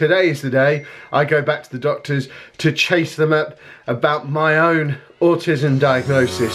Today is the day I go back to the doctors to chase them up about my own autism diagnosis.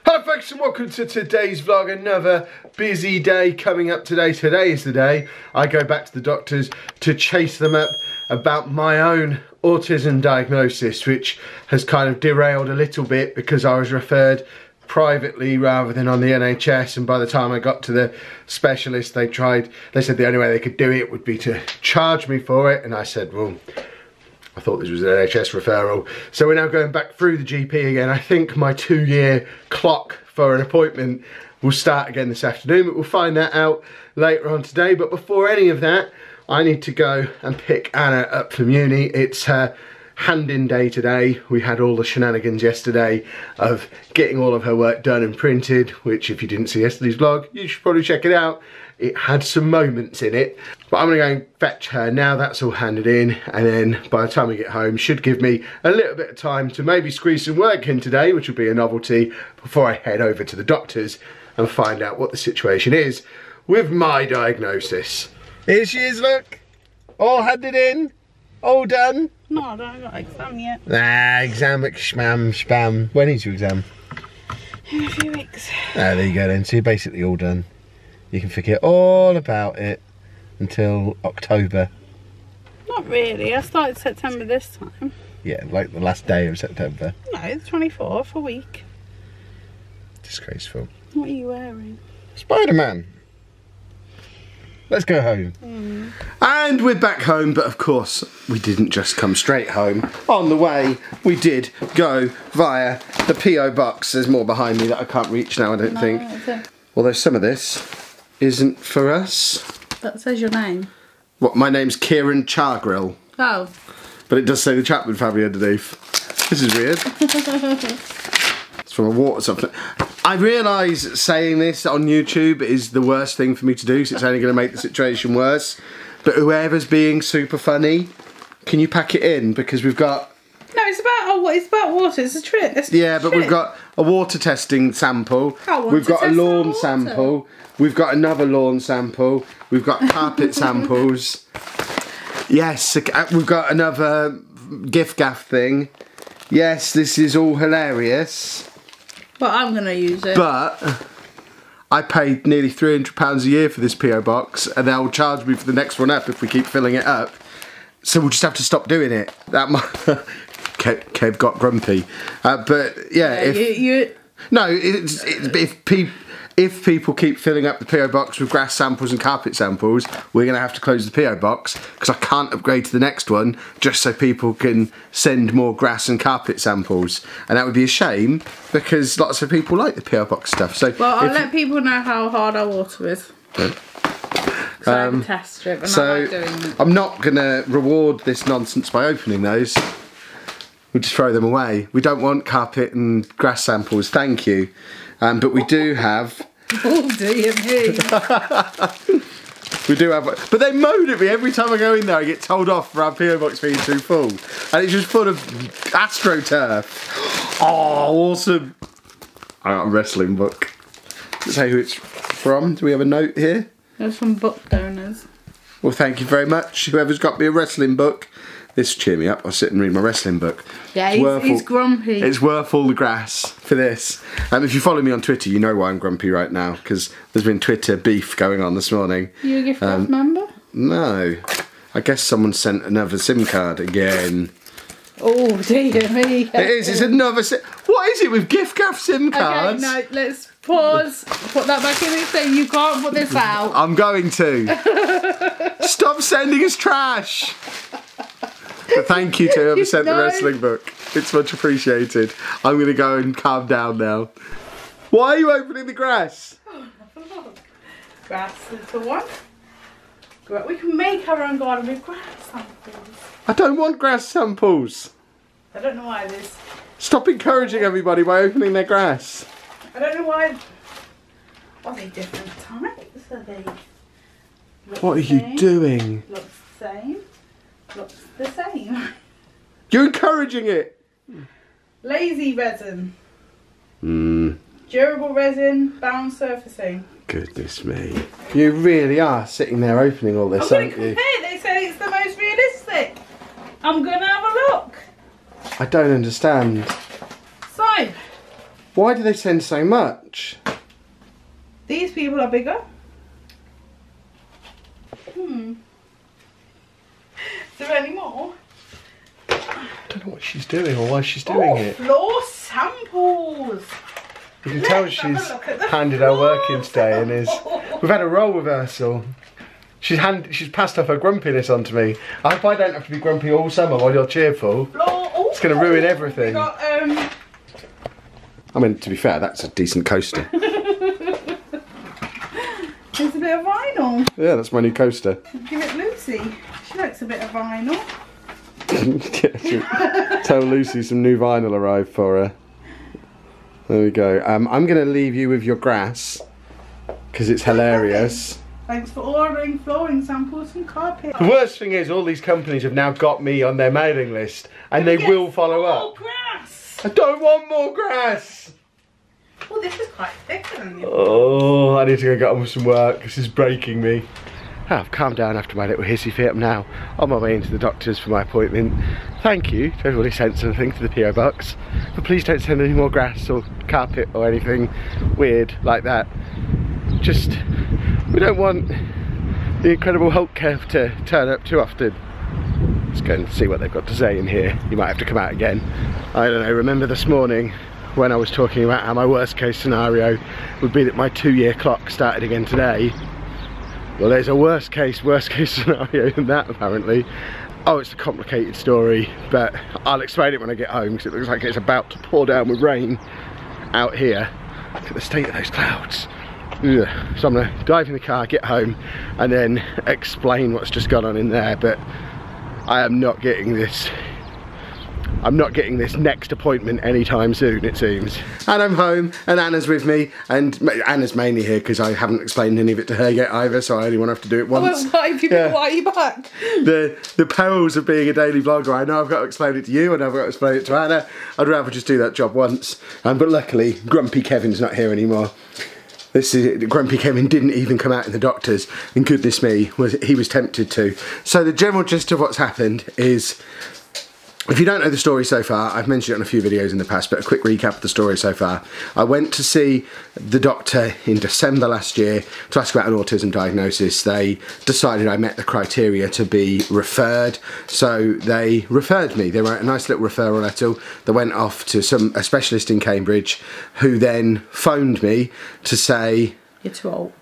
Hi folks and welcome to today's vlog. Another busy day coming up today. Today is the day I go back to the doctors to chase them up about my own autism diagnosis, which has kind of derailed a little bit because I was referred privately rather than on the NHS, and by the time I got to the specialist they said the only way they could do it would be to charge me for it, and I said, well, I thought this was an NHS referral. So we're now going back through the GP again. I think my 2-year clock for an appointment will start again this afternoon, but we'll find that out later on today. But before any of that, I need to go and pick Anna up from uni. It's her hand-in day today. We had all the shenanigans yesterday of getting all of her work done and printed, which if you didn't see yesterday's vlog, you should probably check it out. It had some moments in it. But I'm gonna go and fetch her now. That's all handed in, and then by the time we get home, should give me a little bit of time to maybe squeeze some work in today, which will be a novelty, before I head over to the doctors and find out what the situation is with my diagnosis. Here she is, look. All handed in. All done. No, I haven't got an exam yet. Exam spam. When is your exam? In a few weeks. There you go then. So you're basically all done. You can forget all about it until October. Not really. I started September this time. Yeah, like the last day of September. No, the 24th, a week. Disgraceful. What are you wearing? Spider-Man. Let's go home. And we're back home, but of course we didn't just come straight home. On the way we did go via the PO box. There's more behind me that I can't reach now, I don't think. Although some of this isn't for us. That says your name. What, my name's Kieran Chargrill. Oh. But it does say the Chapman Family underneath. This is weird. It's from a water supplement. I realise saying this on YouTube is the worst thing for me to do, so it's only going to make the situation worse. But whoever's being super funny, can you pack it in? Because we've got... No, it's about water. It's a trick. Yeah, but we've got a water testing sample. We've got a lawn sample. We've got another lawn sample. We've got carpet samples. Yes, we've got another gift gaff thing. Yes, this is all hilarious. But I'm going to use it. But I paid nearly £300 a year for this PO box, and they'll charge me for the next one up if we keep filling it up. So we'll just have to stop doing it. That might... Kev got grumpy. But yeah, no, if people keep filling up the PO box with grass samples and carpet samples, we're going to have to close the PO box because I can't upgrade to the next one just so people can send more grass and carpet samples, and that would be a shame because lots of people like the PO box stuff. So well, I'll let people know how hard our water is. So I have a test strip, and I like doing it. I'm not going to reward this nonsense by opening those. We'll just throw them away. We don't want carpet and grass samples, thank you. But we do have... Oh, dear me. We do have... But they moan at me every time I go in there. I get told off for our PO box being too full. And it's just full of AstroTurf. Oh, awesome. I got a wrestling book. Let's say who it's from. Do we have a note here? There's some book donors. Well, thank you very much. Whoever's got me a wrestling book. This will cheer me up. I'll sit and read my wrestling book. Yeah, he's grumpy. It's worth all the grass for this. If you follow me on Twitter, you know why I'm grumpy right now, because there's been Twitter beef going on this morning. You a gift card member? No. I guess someone sent another SIM card again. Oh, dear me. It is. It's another SIM... What is it with gift card SIM cards? Okay, no, let's pause. Put that back in this thing. You can't put this out. I'm going to. Stop sending us trash. But thank you to whoever sent the wrestling book. It's much appreciated. I'm going to go and calm down now. Why are you opening the grass? Oh, grass is the one. We can make our own garden with grass samples. I don't want grass samples. I don't know why this. Stop encouraging everybody by opening their grass. I don't know why. Are they different types? Are they... What are you doing? Looks the same. Looks the same. You're encouraging it. Lazy resin. Hmm. Durable resin, bound surfacing. Goodness me. You really are sitting there opening all this, I'm aren't going to you? compare. They said it's the most realistic. I'm going to have a look. I don't understand. So, Why do they send so much? these people are bigger. Is there any more? I don't know what she's doing or why she's doing it. Floor samples. You can tell Let's have a she's look at the handed her work in floor today and is... samples. We've had a role reversal. She's passed off her grumpiness onto me. I hope I don't have to be grumpy all summer while you're cheerful. It's going to ruin everything. We got, I mean, to be fair, that's a decent coaster. there's a bit of vinyl. Yeah, that's my new coaster. Give it Lucy. She likes a bit of vinyl. Yeah, tell Lucy some new vinyl arrived for her. There we go. I'm going to leave you with your grass because it's hilarious. Thanks for ordering flooring samples and carpet. The worst thing is all these companies have now got me on their mailing list and they will follow up. Grass. I don't want more grass. Oh, this is quite thick than the Oh, I need to go get on with some work. This is breaking me. Oh, I've calmed down after my little hissy fit. I'm now on my way into the doctor's for my appointment. Thank you to everybody who sent something to the PO box, but please don't send any more grass or carpet or anything weird like that. Just, we don't want the Incredible Hulk curve to turn up too often. Let's go and see what they've got to say in here. You might have to come out again. I don't know, remember this morning when I was talking about how my worst case scenario would be that my 2-year clock started again today? Well, there's a worst case scenario than that apparently. Oh, it's a complicated story, but I'll explain it when I get home because it looks like it's about to pour down with rain out here. Look at the state of those clouds. Ugh. So I'm gonna dive in the car, get home, and then explain what's just gone on in there, but I am not getting this. I'm not getting this next appointment anytime soon, it seems. And I'm home, and Anna's with me, and Anna's mainly here because I haven't explained any of it to her yet either, so I only want to have to do it once. Why are you back? The perils of being a daily vlogger. I know I've got to explain it to you, and I've got to explain it to Anna. I'd rather just do that job once. But luckily, Grumpy Kevin's not here anymore. Grumpy Kevin didn't even come out in the doctors, and goodness me, he was tempted to. So the general gist of what's happened is, if you don't know the story so far, I've mentioned it on a few videos in the past, but a quick recap of the story so far. I went to see the doctor in December last year to ask about an autism diagnosis. They decided I met the criteria to be referred, so they referred me. They wrote a nice little referral letter that went off to a specialist in Cambridge, who then phoned me to say... You're too old.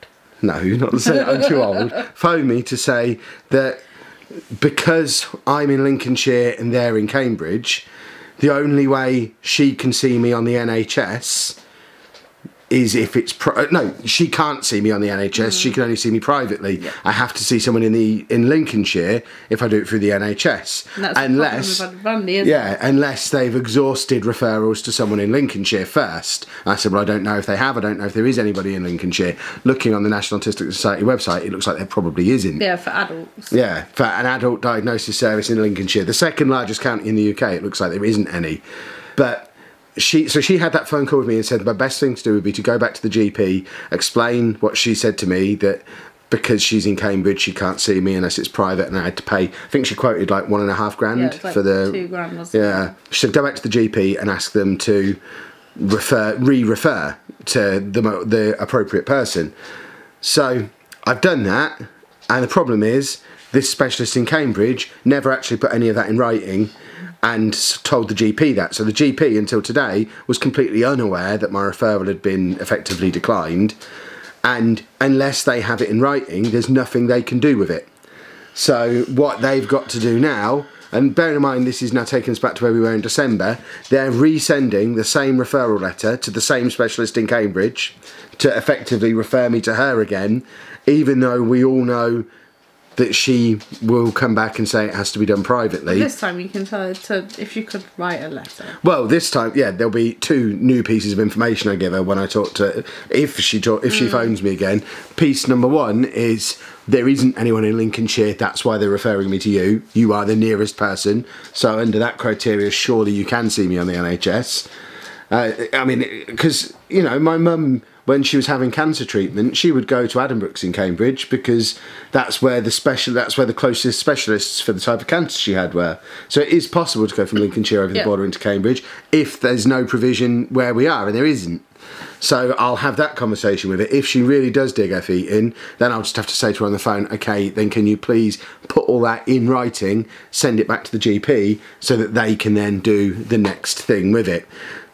No, not to say I'm too old. Phoned me to say that because I'm in Lincolnshire and they're in Cambridge, the only way she can see me on the NHS is if it's no, she can't see me on the NHS. She can only see me privately. Yeah. I have to see someone in Lincolnshire if I do it through the NHS. And that's unless Randy, unless they've exhausted referrals to someone in Lincolnshire first. And I said, well, I don't know if they have. I don't know if there is anybody in Lincolnshire. Looking on the National Autistic Society website, it looks like there probably isn't. Yeah, for adults. Yeah, for an adult diagnosis service in Lincolnshire, the second largest county in the UK, it looks like there isn't any. But she had that phone call with me and said the best thing to do would be to go back to the GP, explain what she said to me, that because she's in Cambridge she can't see me unless it's private, and I had to pay, I think she quoted like £1.5 grand like for the £2 wasn't it? She said go back to the GP and ask them to re-refer to the appropriate person. So I've done that, and the problem is this specialist in Cambridge never actually put any of that in writing and told the GP that. So the GP until today was completely unaware that my referral had been effectively declined, and unless they have it in writing, there's nothing they can do with it. So what they've got to do now, and bearing in mind this is now taking us back to where we were in December, they're resending the same referral letter to the same specialist in Cambridge to effectively refer me to her again, even though we all know that she will come back and say it has to be done privately. This time you can tell her to, if you could write a letter. Well, this time, yeah, there'll be 2 new pieces of information I give her when I talk to her, if she phones me again. Piece number 1 is there isn't anyone in Lincolnshire, that's why they're referring me to you. You are the nearest person, so under that criteria, surely you can see me on the NHS. I mean, because, you know, my mum, when she was having cancer treatment, she would go to Addenbrooke's in Cambridge because that's where the closest specialists for the type of cancer she had were. So it is possible to go from Lincolnshire over the border into Cambridge if there's no provision where we are, and there isn't. So I'll have that conversation with her. If she really does dig her feet in, then I'll just have to say to her on the phone, okay, then can you please put all that in writing, send it back to the GP so that they can then do the next thing with it.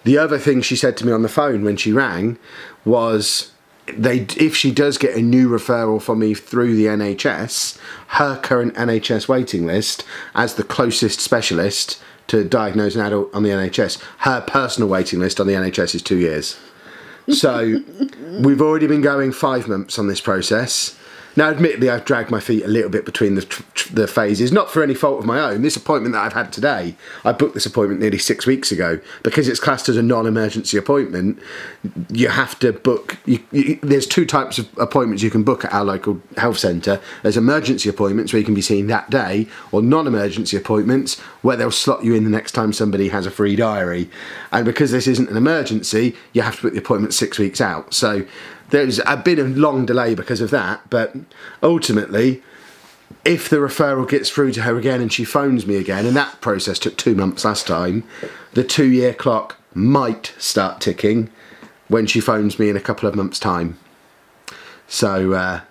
The other thing she said to me on the phone when she rang was if she does get a new referral from me through the NHS, her current NHS waiting list as the closest specialist to diagnose an adult on the NHS, her personal waiting list on the NHS is 2 years. So we've already been going 5 months on this process. Now, admittedly, I've dragged my feet a little bit between the phases, not for any fault of my own. This appointment that I've had today, I booked this appointment nearly 6 weeks ago. Because it's classed as a non-emergency appointment, you have to book... there's 2 types of appointments you can book at our local health centre. There's emergency appointments where you can be seen that day, or non-emergency appointments where they'll slot you in the next time somebody has a free diary. And because this isn't an emergency, you have to book the appointment 6 weeks out. So there's been a long delay because of that, but ultimately, if the referral gets through to her again and she phones me again, and that process took 2 months last time, the 2-year clock might start ticking when she phones me in a couple of months' time. So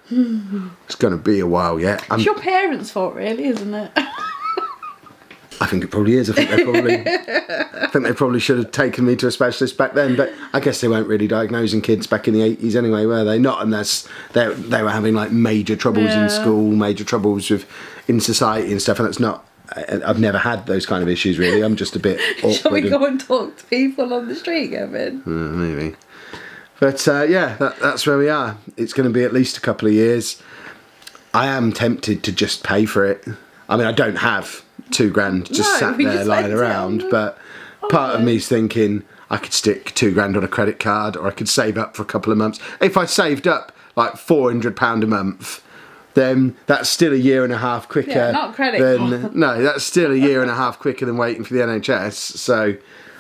it's going to be a while yet. It's your parents' fault, really, isn't it? I think it probably is. I think they probably should have taken me to a specialist back then, but I guess they weren't really diagnosing kids back in the 80s anyway, were they? Not unless they were having like major troubles in school, major troubles in society and stuff, and that's not... I've never had those kind of issues, really. I'm just a bit awkward. Shall we go and talk to people on the street, Kevin? Maybe. But yeah, that's where we are. It's going to be at least a couple of years. I am tempted to just pay for it. I mean, I don't have £2 just sat there lying around, but part of me's thinking I could stick £2 on a credit card, or I could save up for a couple of months. If I saved up like £400 a month, then that's still a year and a half quicker. Yeah, not credit card. No, that's still a year and a half quicker than waiting for the NHS. So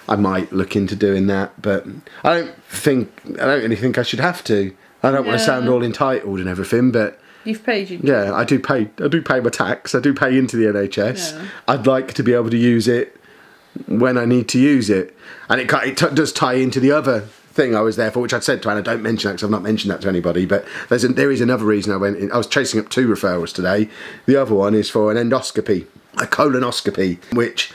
I might look into doing that, but I don't really think I should have to. I don't want to sound all entitled and everything, but you've paid your... Yeah, I do pay my tax. I do pay into the NHS. Yeah. I'd like to be able to use it when I need to use it. And it does tie into the other thing I was there for, which I'd said to Anna, don't mention that because I've not mentioned that to anybody, but there is another reason I went in. I was chasing up 2 referrals today. The other one is for an endoscopy, a colonoscopy, which...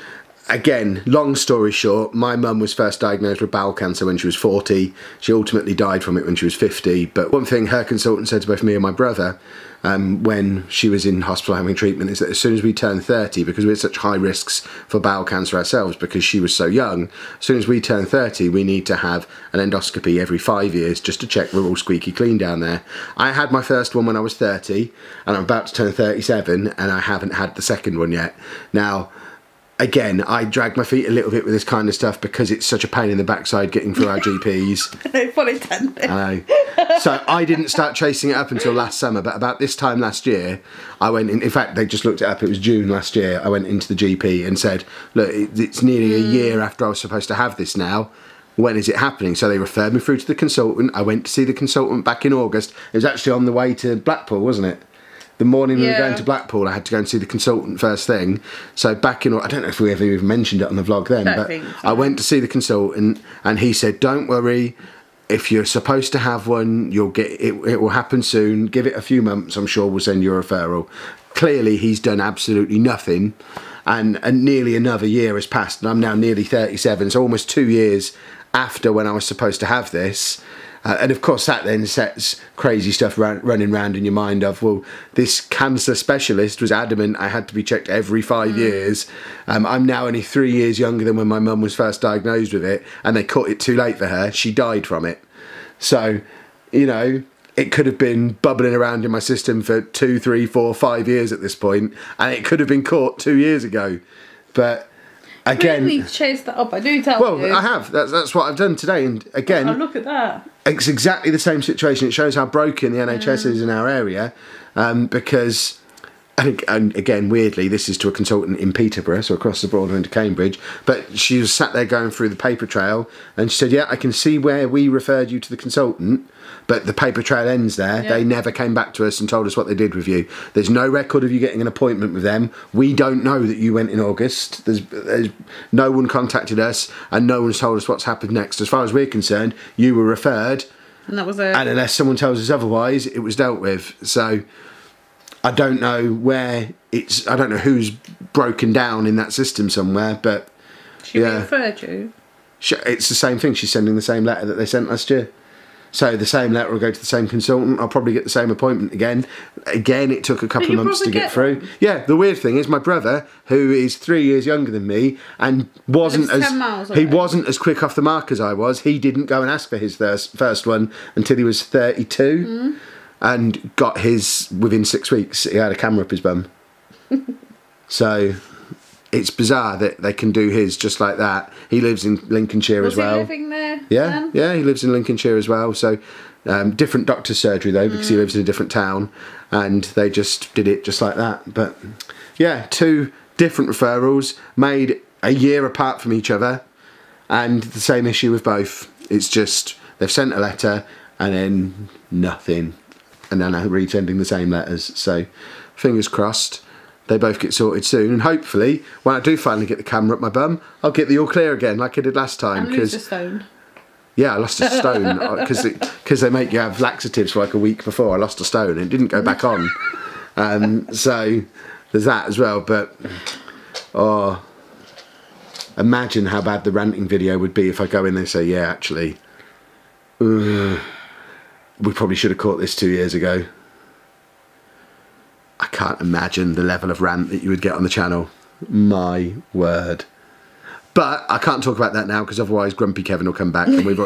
Again, long story short, my mum was first diagnosed with bowel cancer when she was 40. She ultimately died from it when she was 50. But one thing her consultant said to both me and my brother when she was in hospital having treatment is that as soon as we turn 30, because we had such high risks for bowel cancer ourselves because she was so young, as soon as we turn 30, we need to have an endoscopy every 5 years just to check we're all squeaky clean down there. I had my first one when I was 30, and I'm about to turn 37, and I haven't had the second one yet. Now, again, I drag my feet a little bit with this kind of stuff because it's such a pain in the backside getting through our GPs. No pun intended. I know. So I didn't start chasing it up until last summer, but about this time last year, I went in fact, they just looked it up, it was June last year, I went into the GP and said, look, it's nearly a year after I was supposed to have this now. When is it happening? So they referred me through to the consultant. I went to see the consultant back in August. It was actually on the way to Blackpool, wasn't it? The morning we were going to Blackpool, I had to go and see the consultant first thing. So back in, I don't know if we ever even mentioned it on the vlog then, but I went to see the consultant and he said, don't worry, if you're supposed to have one, you'll get it. It will happen soon. Give it a few months, I'm sure we'll send you a referral. Clearly, he's done absolutely nothing, and nearly another year has passed, and I'm now nearly 37, so almost 2 years after when I was supposed to have this. And of course that then sets crazy stuff running around in your mind of, well, this cancer specialist was adamant I had to be checked every 5 years. I'm now only 3 years younger than when my mum was first diagnosed with it, and they caught it too late for her. She died from it. So, you know, it could have been bubbling around in my system for 2, 3, 4, 5 years at this point, and it could have been caught 2 years ago. But again, you need to chase that up. I do tell you. Well, I have. That's what I've done today. And again, oh, look at that. It's exactly the same situation. It shows how broken the NHS is in our area, because. And again, weirdly, this is to a consultant in Peterborough, so across the border into Cambridge, but she was sat there going through the paper trail, and she said, yeah, I can see where we referred you to the consultant, but the paper trail ends there. Yeah. They never came back to us and told us what they did with you. There's no record of you getting an appointment with them. We don't know that you went in August. There's no one contacted us, and no one's told us what's happened next. As far as we're concerned, you were referred, and that was it. And unless someone tells us otherwise, it was dealt with. So I don't know where it's. I don't know who's broken down in that system somewhere, but she referred you. It's the same thing. She's sending the same letter that they sent last year. So the same letter will go to the same consultant. I'll probably get the same appointment again. Again, it took a couple of months to get through. Yeah, the weird thing is my brother, who is 3 years younger than me and wasn't as quick off the mark as I was, he didn't go and ask for his first one until he was 32. Mm. And got his within 6 weeks. He had a camera up his bum. So it's bizarre that they can do his just like that. He lives in Lincolnshire as well. Was he living there? Yeah, then? Yeah, he lives in Lincolnshire as well. So different doctor's surgery though, because he lives in a different town, and they just did it just like that. But yeah, 2 different referrals made a year apart from each other, and the same issue with both. It's just they've sent a letter and then nothing. And then I'm resending the same letters. So, fingers crossed, they both get sorted soon. And hopefully, when I do finally get the camera up my bum, I'll get the all clear again, like I did last time. And lose a stone. Yeah, I lost a stone because they make you have laxatives for like a week before. I lost a stone and it didn't go back on. So there's that as well. But imagine how bad the ranting video would be if I go in there and say, yeah, actually. We probably should have caught this 2 years ago. I can't imagine the level of rant that you would get on the channel. My word. But I can't talk about that now because otherwise Grumpy Kevin will come back and we've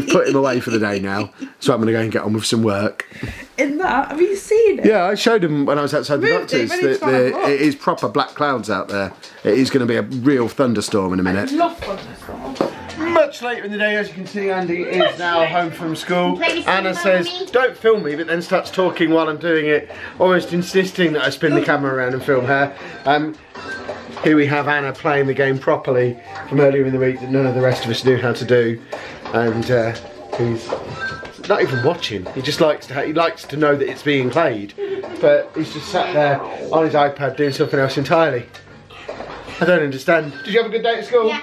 put him away for the day now. So I'm going to go and get on with some work. In that, have you seen it? Yeah, I showed him when I was outside the doctor's. It is proper black clouds out there. It is going to be a real thunderstorm in a minute. I love thunderstorms. Much later in the day, as you can see, Andy is now home from school. Anna says, don't film me, but then starts talking while I'm doing it, almost insisting that I spin the camera around and film her. Here we have Anna playing the game properly from earlier in the week that none of the rest of us knew how to do. And he's not even watching, he just likes to know that it's being played. But he's just sat there on his iPad doing something else entirely. I don't understand. Did you have a good day at school? Yeah.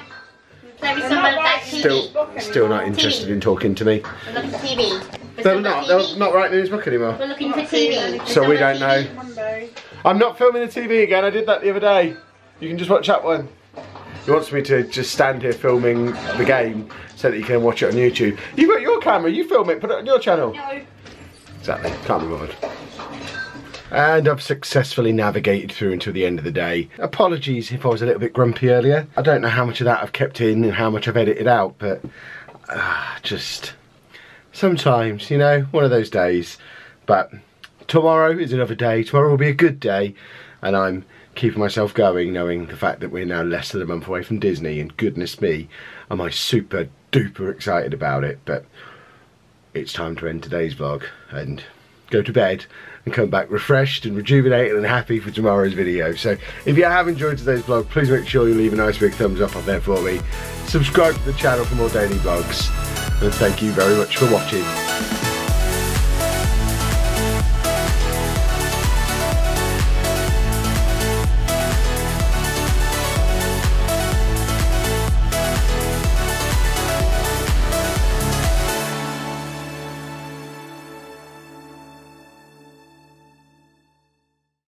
Still not interested in talking to me. We're looking for TV. They're not writing in his book anymore. We're looking for TV. So we don't know. I'm not filming the TV again. I did that the other day. You can just watch that one. He wants me to just stand here filming the game so that you can watch it on YouTube. You've got your camera. You film it. Put it on your channel. No. Exactly. Can't be bothered. And I've successfully navigated through until the end of the day. Apologies if I was a little bit grumpy earlier. I don't know how much of that I've kept in and how much I've edited out, but just sometimes, you know, one of those days. But tomorrow is another day. Tomorrow will be a good day, and I'm keeping myself going, knowing the fact that we're now less than a month away from Disney, and goodness me, am I super duper excited about it. But it's time to end today's vlog and go to bed and come back refreshed and rejuvenated and happy for tomorrow's video. So if you have enjoyed today's vlog, please make sure you leave a nice big thumbs up on there for me. Subscribe to the channel for more daily vlogs, and thank you very much for watching.